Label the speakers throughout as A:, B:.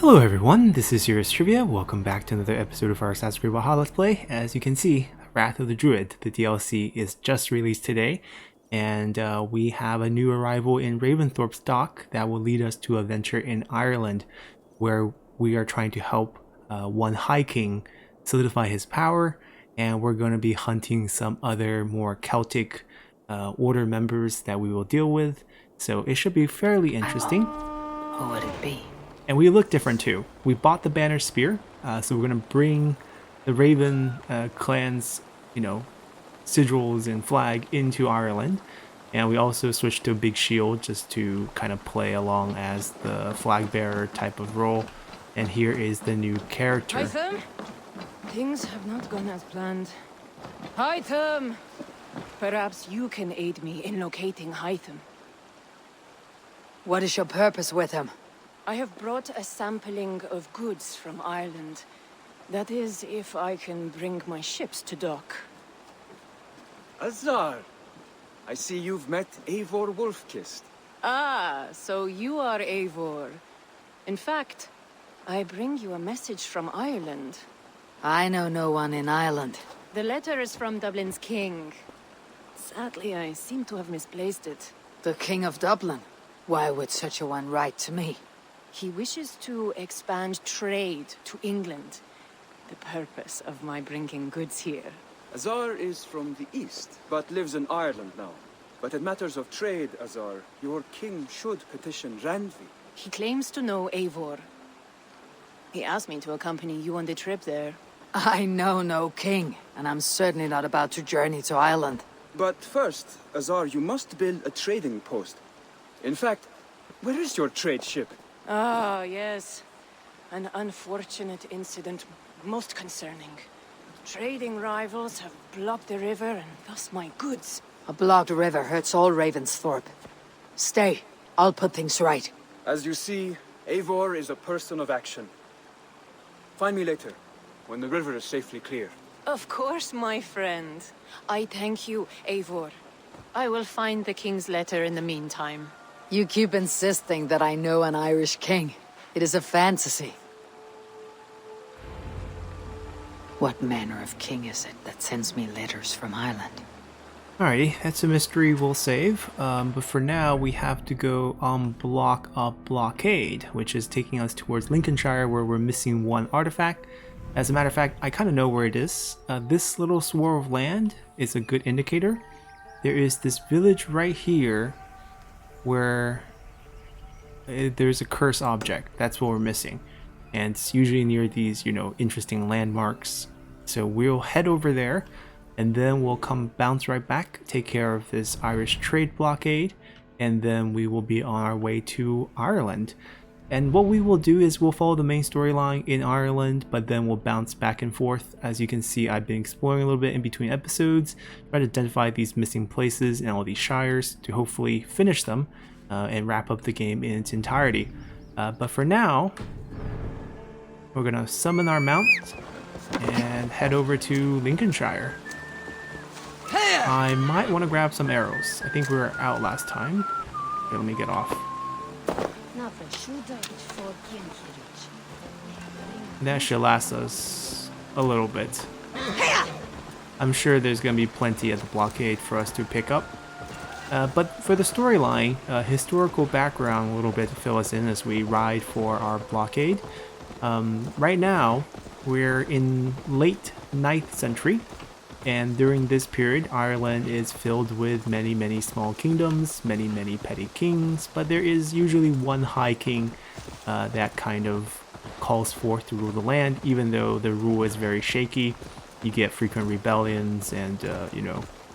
A: Hello everyone, this is Yours Trivia. Welcome back to another episode of our Assassin's Creed Valhalla Let's Play. As you can see, Wrath of the Druid, the DLC, is just released today, and we have a new arrival in Ravensthorpe's dock that will lead us to a venture in Ireland, where we are trying to help one High King solidify his power, and we're going to be hunting some other more Celtic order members that we will deal with, so it should be fairly interesting.
B: Who would it be?
A: And we look different too. We bought the banner spear, so we're gonna bring the Raven clan's, sigils and flag into Ireland, and we also switched to a big shield just to kind of play along as the flag bearer type of role. And here is the new character.
B: Hytham? Things have not gone as planned. Hytham! Perhaps you can aid me in locating Hytham.
C: What is your purpose with him?
B: I have brought a sampling of goods from Ireland. That is, if I can bring my ships to dock.
D: Azar! I see you've met Eivor Wolfkist.
B: Ah, so you are Eivor. In fact, I bring you a message from Ireland.
C: I know no one in Ireland.
B: The letter is from Dublin's king. Sadly, I seem to have misplaced it.
C: The King of Dublin? Why would such a one write to me?
B: He wishes to expand trade to England. The purpose of my bringing goods here.
D: Azar is from the east, but lives in Ireland now. But in matters of trade, Azar, your king should petition Randvi.
B: He claims to know Eivor. He asked me to accompany you on the trip there.
C: I know no king, and I'm certainly not about to journey to Ireland.
D: But first, Azar, you must build a trading post. In fact, where is your trade ship?
B: Ah, yes. An unfortunate incident, most concerning. Trading rivals have blocked the river and thus my goods.
C: A blocked river hurts all Ravensthorpe. Stay, I'll put things right.
D: As you see, Eivor is a person of action. Find me later, when the river is safely clear.
B: Of course, my friend. I thank you, Eivor. I will find the king's letter in the meantime.
C: You keep insisting that I know an Irish king. It is a fantasy. What manner of king is it that sends me letters from Ireland?
A: Alrighty, that's a mystery we'll save, but for now we have to go unblock a blockade, which is taking us towards Lincolnshire, where we're missing one artifact. As a matter of fact, I kind of know where it is. This little swirl of land is a good indicator. There is this village right here where there's a curse object. That's what we're missing, and it's usually near these interesting landmarks. So we'll head over there, and then we'll bounce right back, take care of this Irish trade blockade, and then we will be on our way to Ireland. And what we will do is we'll follow the main storyline in Ireland, but then we'll bounce back and forth. As you can see, I've been exploring a little bit in between episodes, trying to identify these missing places and all these shires to hopefully finish them and wrap up the game in its entirety. But for now, we're going to summon our mount and head over to Lincolnshire. I might want to grab some arrows. I think we were out last time. Okay, let me get off. That should last us a little bit. I'm sure there's going to be plenty at the blockade for us to pick up. But for the storyline, historical background a little bit to fill us in as we ride for our blockade. Right now, we're in late 9th century. And during this period, Ireland is filled with many, many small kingdoms, many, many petty kings, but there is usually one high king that kind of calls forth to rule the land. Even though the rule is very shaky, you get frequent rebellions and,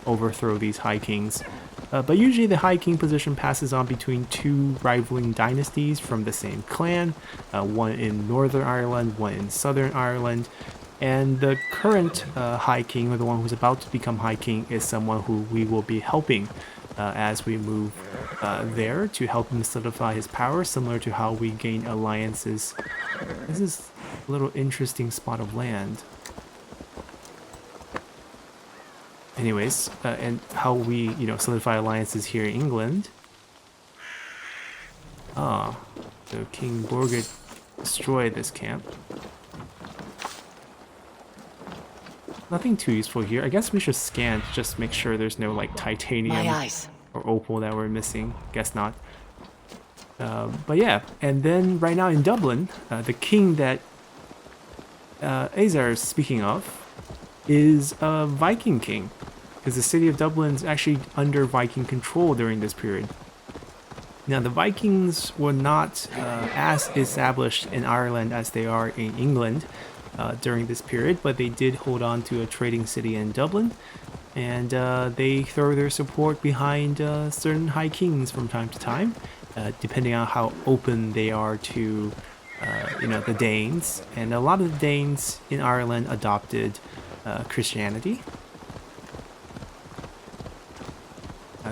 A: overthrow these high kings. But usually the high king position passes on between two rivaling dynasties from the same clan, one in Northern Ireland, one in Southern Ireland. And the current High King, or the one who's about to become High King, is someone who we will be helping as we move there to help him solidify his power, similar to how we gain alliances. This is a little interesting spot of land. Anyways, and how we, solidify alliances here in England. Ah, so King Borgid destroy this camp. Nothing too useful here. I guess we should scan to just make sure there's no like titanium
C: My eyes.
A: or opal that we're missing. Guess not. But yeah, and then right now in Dublin, the king that Azar is speaking of is a Viking king, because the city of Dublin is actually under Viking control during this period. Now the Vikings were not as established in Ireland as they are in England during this period, but they did hold on to a trading city in Dublin, and they throw their support behind certain high kings from time to time, depending on how open they are to the Danes. And a lot of the Danes in Ireland adopted Christianity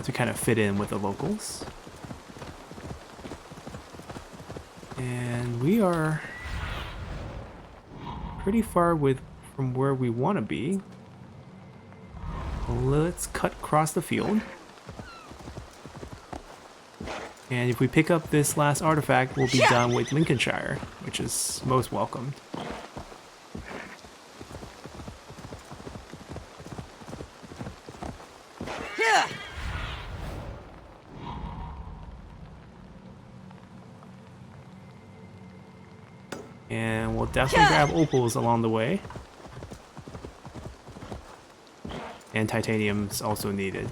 A: to kind of fit in with the locals. And we are pretty far from where we want to be. Let's cut across the field. And if we pick up this last artifact, we'll be done with Lincolnshire, which is most welcomed. And we'll definitely grab opals along the way. And titanium's also needed.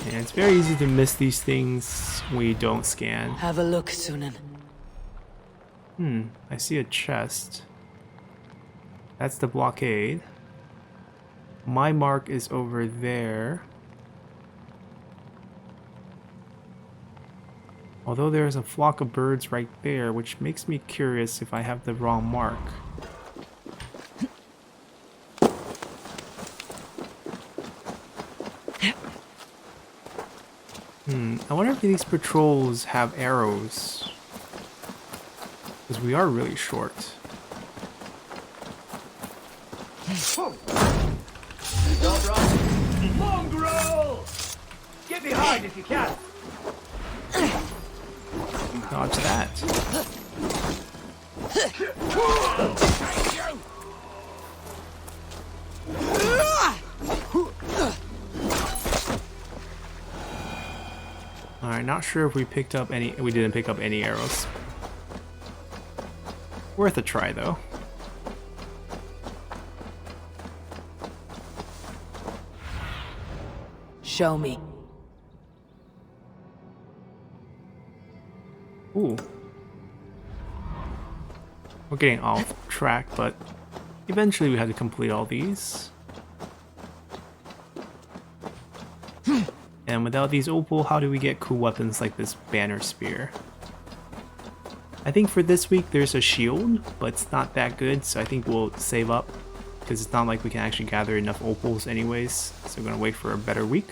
A: And it's very easy to miss these things when you don't scan.
C: Have a look, Sunan.
A: I see a chest. That's the blockade. My mark is over there. Although there's a flock of birds right there, which makes me curious if I have the wrong mark. I wonder if these patrols have arrows. Because we are really short.
E: Don't run. Mongrel! Get behind if you can.
A: Dodge that. Alright, not sure if we picked up any. We didn't pick up any arrows. Worth a try though.
C: Show me.
A: Ooh. We're getting off track, but eventually we had to complete all these. And without these opal, how do we get cool weapons like this banner spear? I think for this week there's a shield, but it's not that good, so I think we'll save up. Because it's not like we can actually gather enough opals anyways, so we're gonna wait for a better week.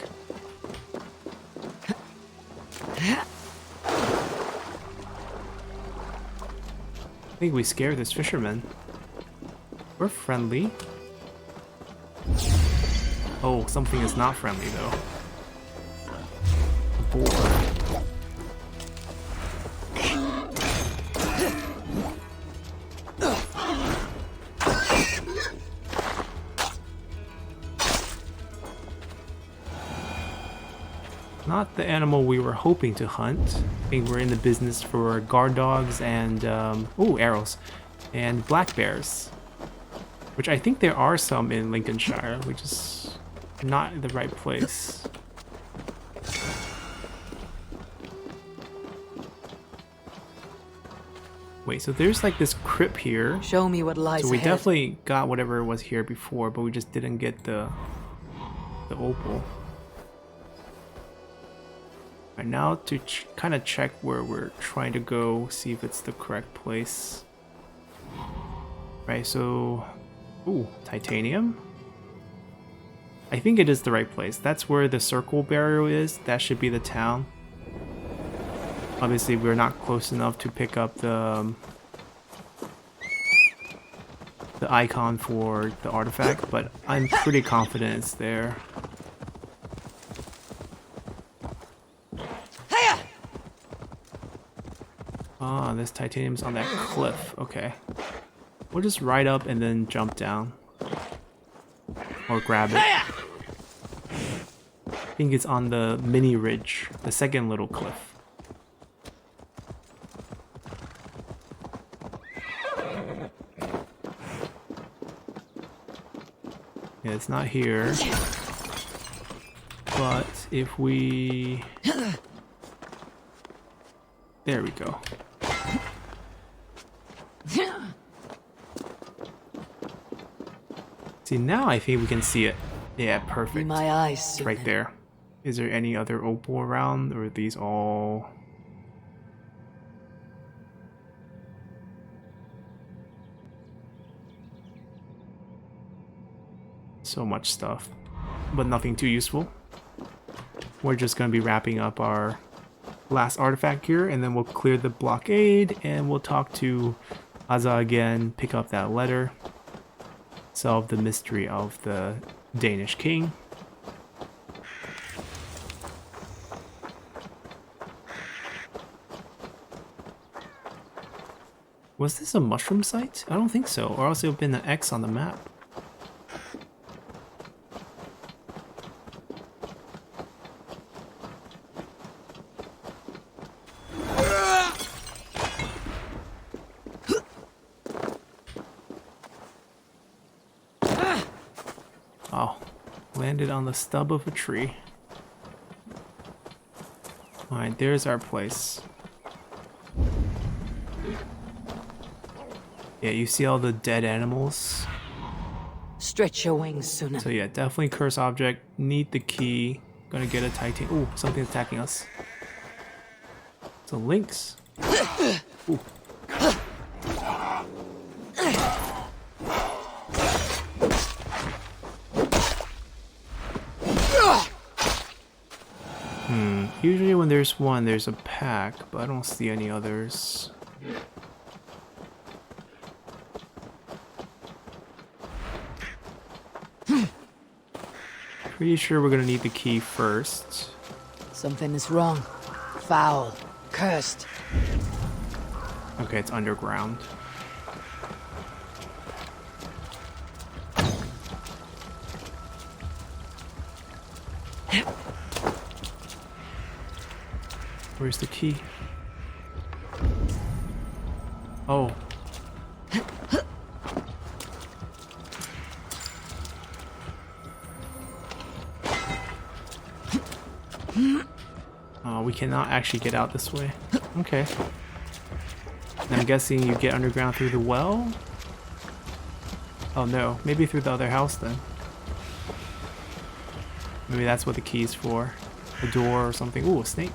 A: I think we scared this fisherman. We're friendly. Oh, something is not friendly though. A boar. Not the animal we were hoping to hunt. I think we're in the business for guard dogs and, ooh, arrows. And black bears. Which I think there are some in Lincolnshire, which is not the right place. Wait, so there's like this crypt here.
C: Show me what lies
A: So we
C: ahead.
A: definitely got whatever was here before, but we just didn't get the opal. Right now to kind of check where we're trying to go, see if it's the correct place. Right, so... Ooh, titanium? I think it is the right place. That's where the circle barrier is. That should be the town. Obviously, we're not close enough to pick up the icon for the artifact, but I'm pretty confident it's there. Ah, this titanium's on that cliff. Okay. We'll just ride up and then jump down. Or grab it. I think it's on the mini ridge, the second little cliff. Yeah, it's not here. But if we... There we go. See, now I think we can see it. Yeah, perfect.
C: My eyes soon.
A: Right there. Is there any other opal around, or are these all... So much stuff, but nothing too useful. We're just going to be wrapping up our last artifact here, and then we'll clear the blockade, and we'll talk to Azza again, pick up that letter, solve the mystery of the Danish king. Was this a mushroom site? I don't think so, or else it would have been an X on the map. Oh, landed on the stub of a tree. Alright, there's our place. Yeah, you see all the dead animals?
C: Stretch your wings sooner.
A: So yeah, definitely curse object. Need the key. Gonna get a titan. Ooh, something's attacking us. It's a lynx. Ooh. Usually when there's one, there's a pack, but I don't see any others. Pretty sure we're gonna need the key first.
C: Something is wrong. Foul. Cursed.
A: Okay, it's underground. Where's the key? Oh. Oh, we cannot actually get out this way. Okay. And I'm guessing you get underground through the well? Oh no, maybe through the other house then. Maybe that's what the key's for. A door or something. Ooh, a snake.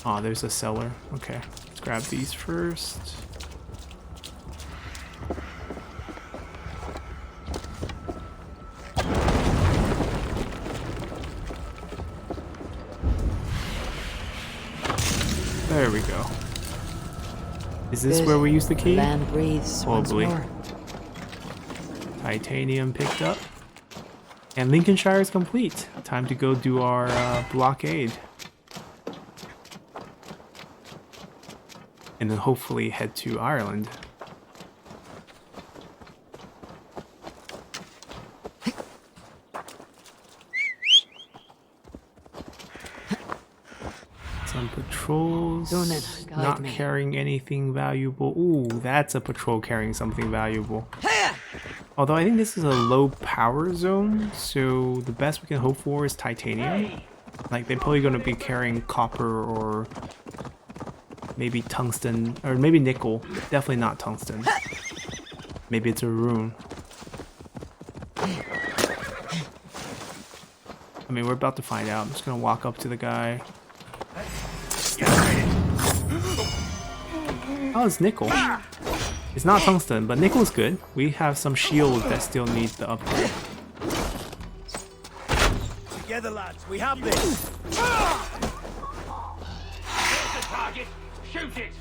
A: Oh, there's a cellar. Okay, let's grab these first. There we go. Is this where we use the key?
C: Land breathes once
A: Probably.
C: more.
A: Titanium picked up. And Lincolnshire is complete. Time to go do our blockade. And then hopefully head to Ireland. Some patrols. Not carrying anything valuable. Ooh, that's a patrol carrying something valuable. Although I think this is a low power zone, so the best we can hope for is titanium. Like, they're probably going to be carrying copper or maybe tungsten, or maybe nickel. Definitely not tungsten. Maybe it's a rune. I mean, we're about to find out. I'm just gonna walk up to the guy. Oh, it's nickel. It's not tungsten, but nickel's good. We have some shields that still need the upgrade.
E: Together, lads. We have this. Here's the target. Shoot it.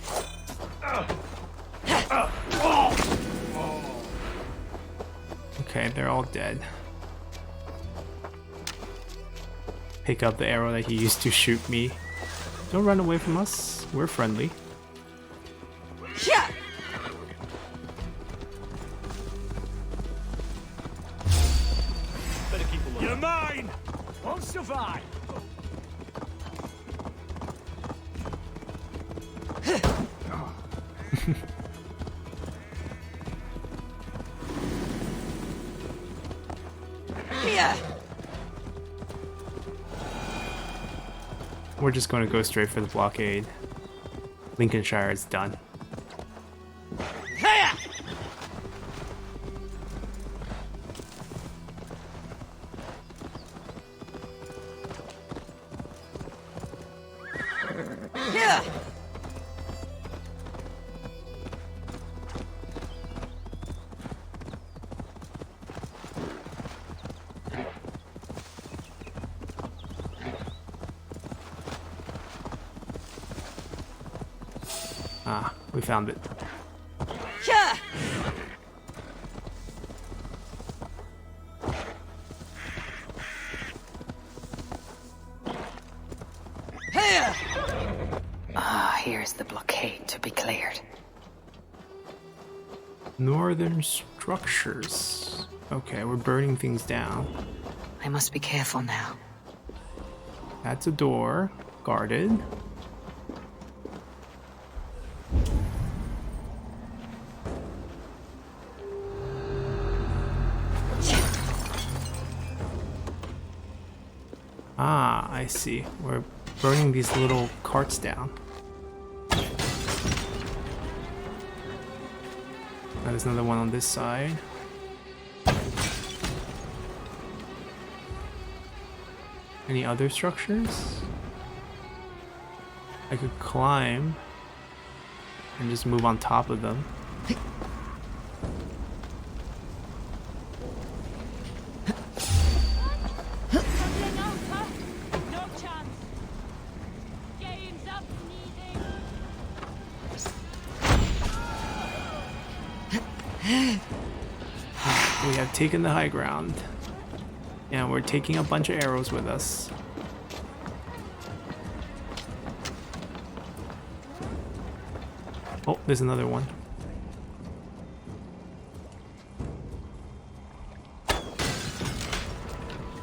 A: Okay, they're all dead. Pick up the arrow that he used to shoot me. Don't run away from us. We're friendly.
B: Yeah.
E: Better keep a look. You're mine. Won't survive.
B: Yeah.
A: We're just going to go straight for the blockade. Lincolnshire is done.
B: Hiya. Yeah.
A: Ah, we found it.
B: Yeah. Hiya.
C: Ah, here's the blockade to be cleared.
A: Northern structures. Okay, we're burning things down.
C: I must be careful now.
A: That's a door. Guarded. Ah, I see. We're burning these little carts down. There's another one on this side. Any other structures? I could climb and just move on top of them.
F: No chance. Game's up, needing.
A: We have taken the high ground. And we're taking a bunch of arrows with us. Oh, there's another one.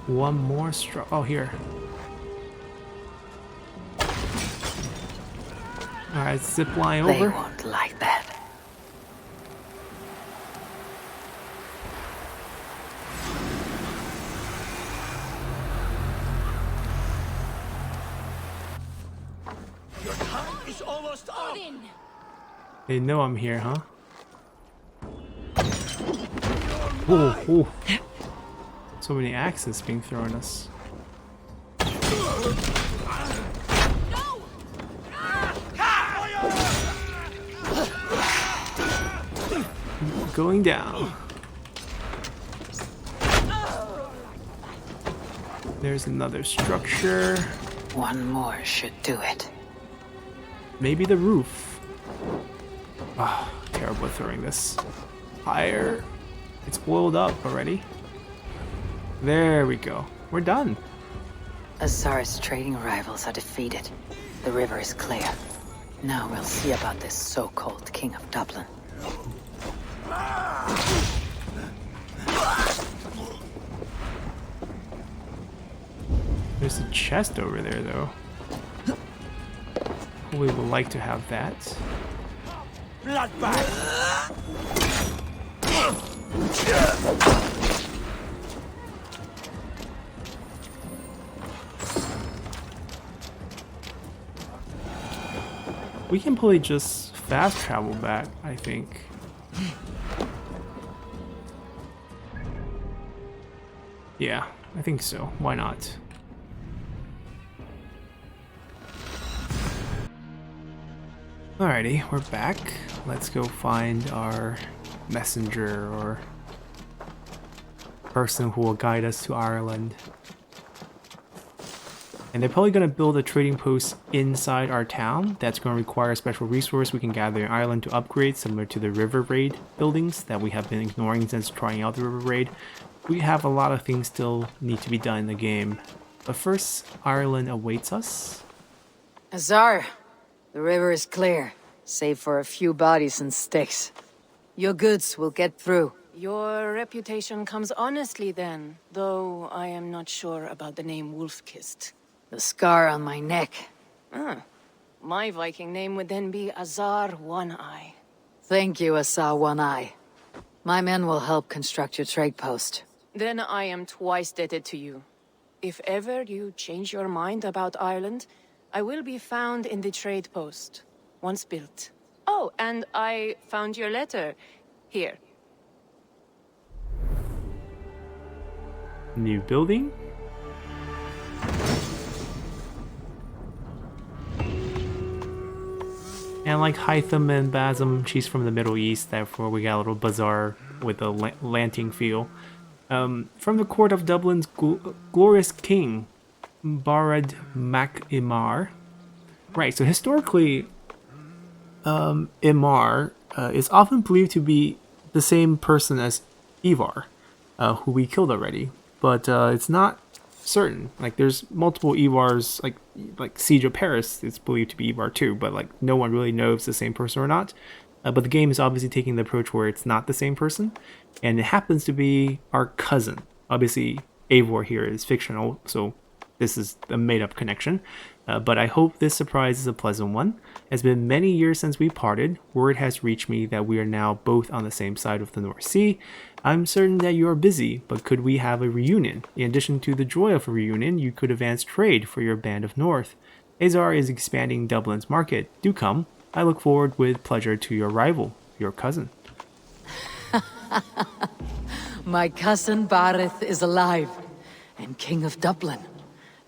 A: One more oh, here. Alright, zip line
C: They
A: over.
C: won't like that.
E: Your time is almost up.
F: In.
A: They know I'm here, huh? Oh, oh. So many axes being thrown at us.
F: No.
A: Going down. There's another structure.
C: One more should do it.
A: Maybe the roof. Ah, terrible at throwing this. Higher. It's oiled up already. There we go. We're done.
C: Azar's trading rivals are defeated. The river is clear. Now we'll see about this so-called King of Dublin.
A: There's a chest over there, though. We would like to have that.
E: Bloodbath.
A: We can probably just fast travel back, I think. Yeah, I think so. Why not? Alrighty, we're back. Let's go find our messenger or person who will guide us to Ireland. And they're probably going to build a trading post inside our town. That's going to require a special resource we can gather in Ireland to upgrade, similar to the River Raid buildings that we have been ignoring since trying out the River Raid. We have a lot of things still need to be done in the game. But first, Ireland awaits us.
C: Azar, the river is clear, save for a few bodies and sticks. Your goods will get through.
B: Your reputation comes honestly then, though I am not sure about the name Wolf-Kissed.
C: The scar on my neck.
B: Ah, my Viking name would then be Azar One-Eye.
C: Thank you, Azar One-Eye. My men will help construct your trade post.
B: Then I am twice indebted to you. If ever you change your mind about Ireland, I will be found in the trade post, once built. Oh, and I found your letter. Here.
A: New building. And like Hytham and Basm, she's from the Middle East, therefore we got a little bazaar with a lanting feel. From the court of Dublin's glorious king, Barad Mac Imar. Right, so historically, Imar is often believed to be the same person as Ivar, who we killed already. But it's not certain. Like, there's multiple Ivars, like Siege of Paris is believed to be Ivar too, but like no one really knows if it's the same person or not. But the game is obviously taking the approach where it's not the same person, and it happens to be our cousin. Obviously, Eivor here is fictional, so this is a made-up connection. But I hope this surprise is a pleasant one. It's been many years since we parted. Word has reached me that we are now both on the same side of the North Sea. I'm certain that you are busy, but could we have a reunion? In addition to the joy of a reunion, you could advance trade for your band of North. Azar is expanding Dublin's market. Do come. I look forward with pleasure to your rival, your cousin.
C: My cousin Barith is alive, and king of Dublin.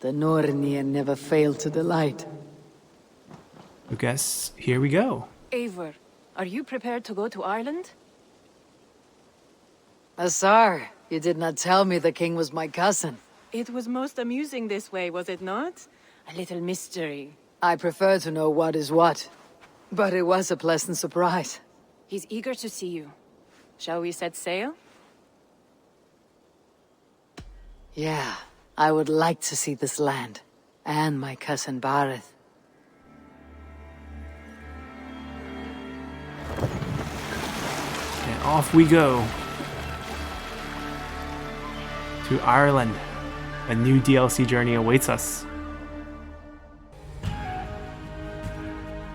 C: The Nornir never failed to delight.
A: I guess here we go.
B: Eivor, are you prepared to go to Ireland?
C: Azar, you did not tell me the king was my cousin.
B: It was most amusing this way, was it not? A little mystery.
C: I prefer to know what is what, but it was a pleasant surprise.
B: He's eager to see you. Shall we set sail?
C: Yeah, I would like to see this land, and my cousin Barith.
A: And off we go. To Ireland. A new DLC journey awaits us.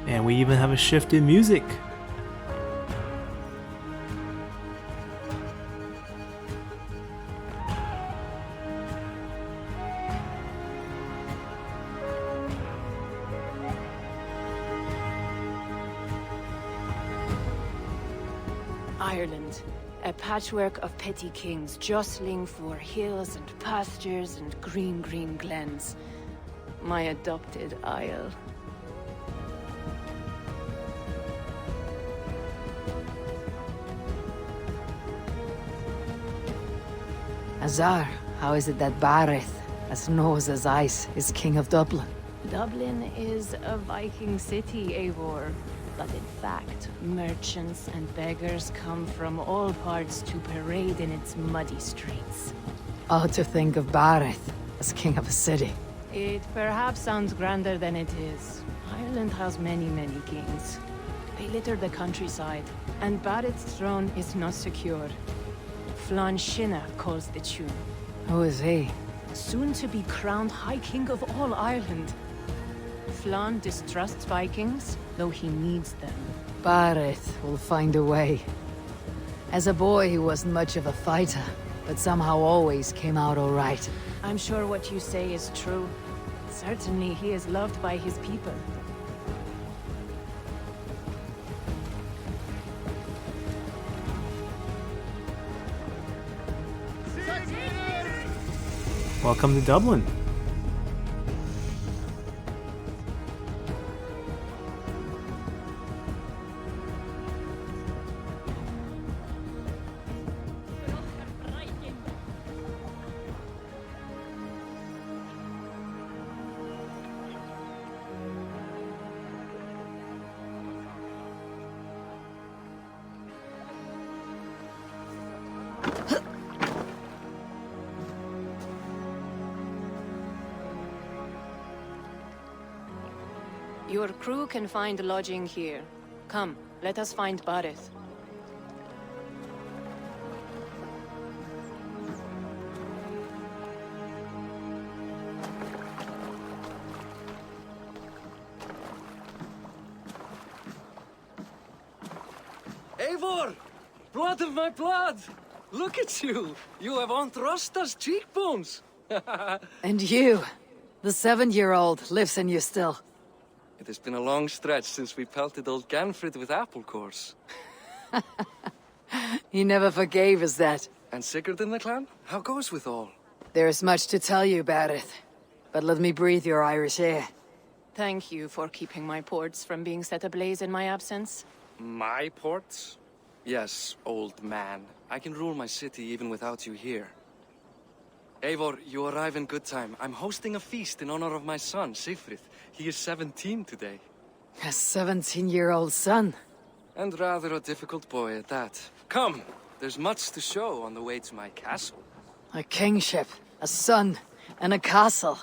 A: And we even have a shift in music.
B: Ireland, a patchwork of petty kings jostling for hills and pastures and green glens. My adopted isle.
C: Azar, how is it that Barith, as knows as ice, is king of Dublin?
B: Dublin is a Viking city, Eivor. But in fact, merchants and beggars come from all parts to parade in its muddy streets.
C: Oh, to think of Barith as king of a city.
B: It perhaps sounds grander than it is. Ireland has many kings. They litter the countryside, and Barith's throne is not secure. Flann Sinna calls the tune.
C: Who is he?
B: Soon to be crowned High King of all Ireland. Flann distrusts Vikings, though he needs them.
C: Barith will find a way. As a boy, he wasn't much of a fighter, but somehow always came out all right.
B: I'm sure what you say is true. Certainly he is loved by his people.
A: Welcome to Dublin.
B: Your crew can find lodging here. Come, let us find Barith.
G: Eivor! Blood of my blood! Look at you! You have Aunt Rosta's cheekbones!
C: And you, the 7-year-old, lives in you still.
G: It has been a long stretch since we pelted old Ganfrid with apple cores.
C: He never forgave us that.
G: And Sigurd in the clan? How goes with all?
C: There is much to tell you about it, but let me breathe your Irish air.
B: Thank you for keeping my ports from being set ablaze in my absence.
G: My ports? Yes, old man. I can rule my city even without you here. Eivor, you arrive in good time. I'm hosting a feast in honor of my son, Sigfrid. He is 17 today.
C: A 17-year-old son.
G: And rather a difficult boy at that. Come, there's much to show on the way to my castle.
C: A kingship, a son, and a castle.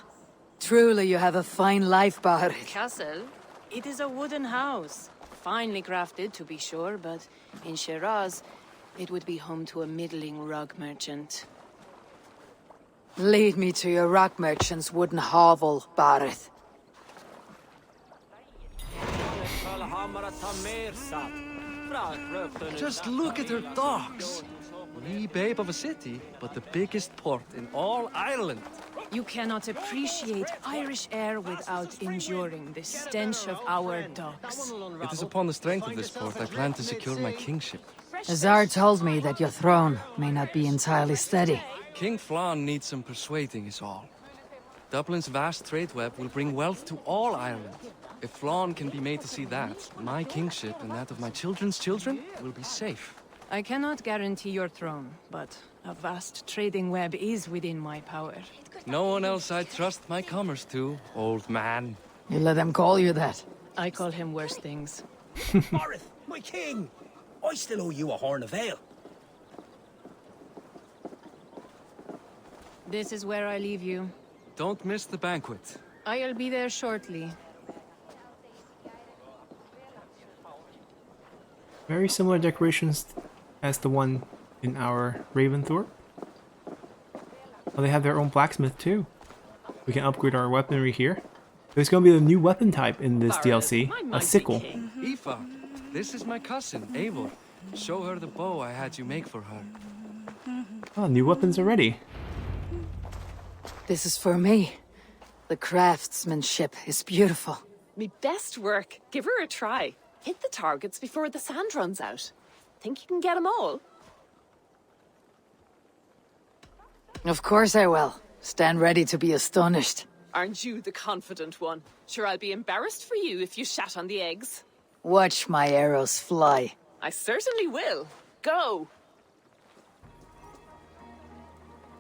C: Truly you have a fine life, Barith.
B: Castle? It is a wooden house. Finely crafted, to be sure, but in Shiraz, it would be home to a middling rug merchant.
C: Lead me to your rock merchant's wooden hovel, Barith.
G: Just look at her docks. Wee babe of a city, but the biggest port in all Ireland.
B: You cannot appreciate Irish air without enduring the stench of our docks.
G: It is upon the strength of this port I plan to secure my kingship.
C: Azar told me that your throne may not be entirely steady.
G: King Flann needs some persuading is all. Dublin's vast trade web will bring wealth to all Ireland. If Flann can be made to see that, my kingship and that of my children's children will be safe.
B: I cannot guarantee your throne, but a vast trading web is within my power.
G: No one else I trust my commerce to, old man.
C: You let them call you that.
B: I call him worse things.
E: Barith, my king! I still owe you a horn of ale.
B: This is where I leave you.
G: Don't miss the banquet.
B: I'll be there shortly.
A: Very similar decorations as the one in our Raventhorpe. Oh, they have their own blacksmith too. We can upgrade our weaponry here. There's going to be a new weapon type in this DLC, a sickle.
G: Aoife, this is my cousin, Eivor. Show her the bow I had you make for her.
A: Oh, new weapons already.
C: This is for me. The craftsmanship is beautiful.
H: Me best work. Give her a try. Hit the targets before the sand runs out. Think you can get them all?
C: Of course I will. Stand ready to be astonished.
H: Aren't you the confident one? Sure, I'll be embarrassed for you if you shat on the eggs.
C: Watch my arrows fly.
H: I certainly will. Go!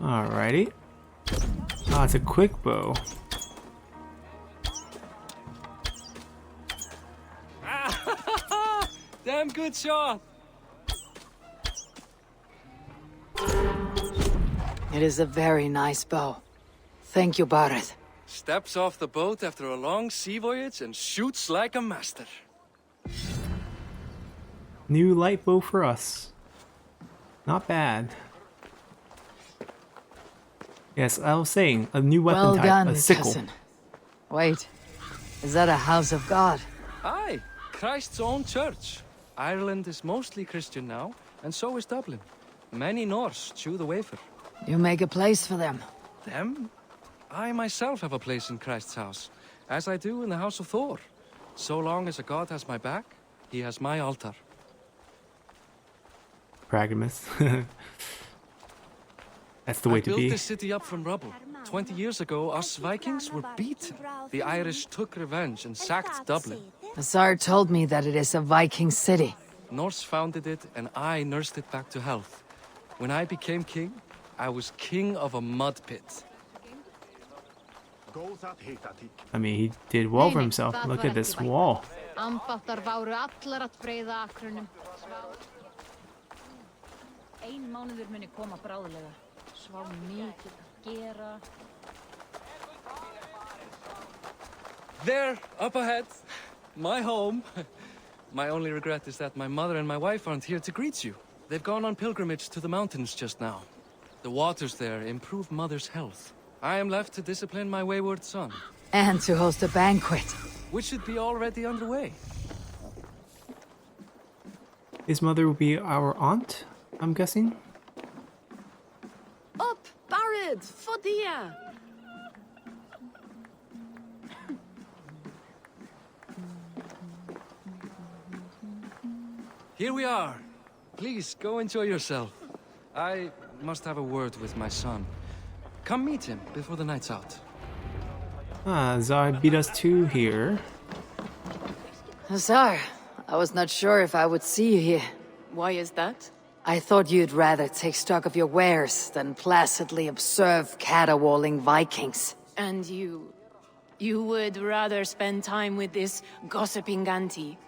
A: Alrighty. Ah, it's a quick bow.
G: Damn good shot!
C: It is a very nice bow. Thank you, Barith.
G: Steps off the boat after a long sea voyage and shoots like a master.
A: New light bow for us. Not bad. Yes, I was saying, a new weapon
C: Well
A: type,
C: done,
A: a sickle.
C: cousin. Wait, is that a house of God?
G: Aye, Christ's own church. Ireland is mostly Christian now, and so is Dublin. Many Norse chew the wafer.
C: You make a place for them.
G: Them? I myself have a place in Christ's house, as I do in the house of Thor. So long as a god has my back, he has my altar.
A: Pragmatist. That's the way
G: I
A: to
G: built
A: be.
G: this city up from rubble. 20 years ago, us Vikings were beaten. The Irish took revenge and sacked Dublin.
C: Azar told me that it is a Viking city.
G: Norse founded it, and I nursed it back to health. When I became king, I was king of a mud pit.
A: I mean, he did well for himself. Look at this wall.
F: Amfattar váru allar að breiða akrunum. Ein mánuður muni koma bráðlega. Svá mikið að gera.
G: There, up ahead. My home. My only regret is that my mother and my wife aren't here to greet you. They've gone on pilgrimage to the mountains just now. The waters there improve mother's health. I am left to discipline my wayward son,
C: And to host a banquet.
G: which should be already underway.
A: His mother will be our aunt, I'm guessing.
B: Up, Barid, Fodia!
G: Here we are. Please, go enjoy yourself. I must have a word with my son. Come meet him before the night's out.
A: Ah, Zar beat us to here.
C: Azar, I was not sure if I would see you here.
B: Why is that?
C: I thought you'd rather take stock of your wares than placidly observe caterwauling Vikings.
B: And you... you would rather spend time with this gossiping auntie?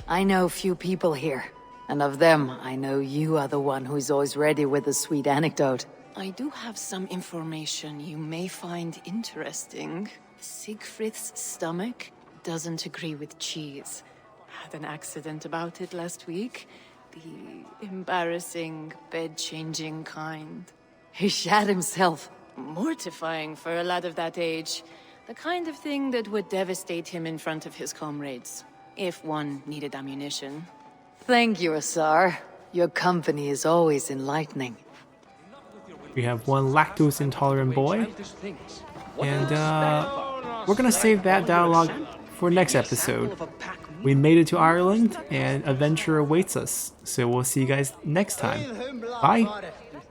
C: I know few people here, and of them, I know you are the one who is always ready with a sweet anecdote.
B: I do have some information you may find interesting. Siegfried's stomach doesn't agree with cheese. Had an accident about it last week. The embarrassing, bed-changing kind.
C: He shat himself.
B: Mortifying for a lad of that age. The kind of thing that would devastate him in front of his comrades. If one needed ammunition.
C: Thank you, Azar. Your company is always enlightening.
A: We have one lactose intolerant boy. And we're gonna save that dialogue for next episode. We made it to Ireland and adventure awaits us. So we'll see you guys next time. Bye!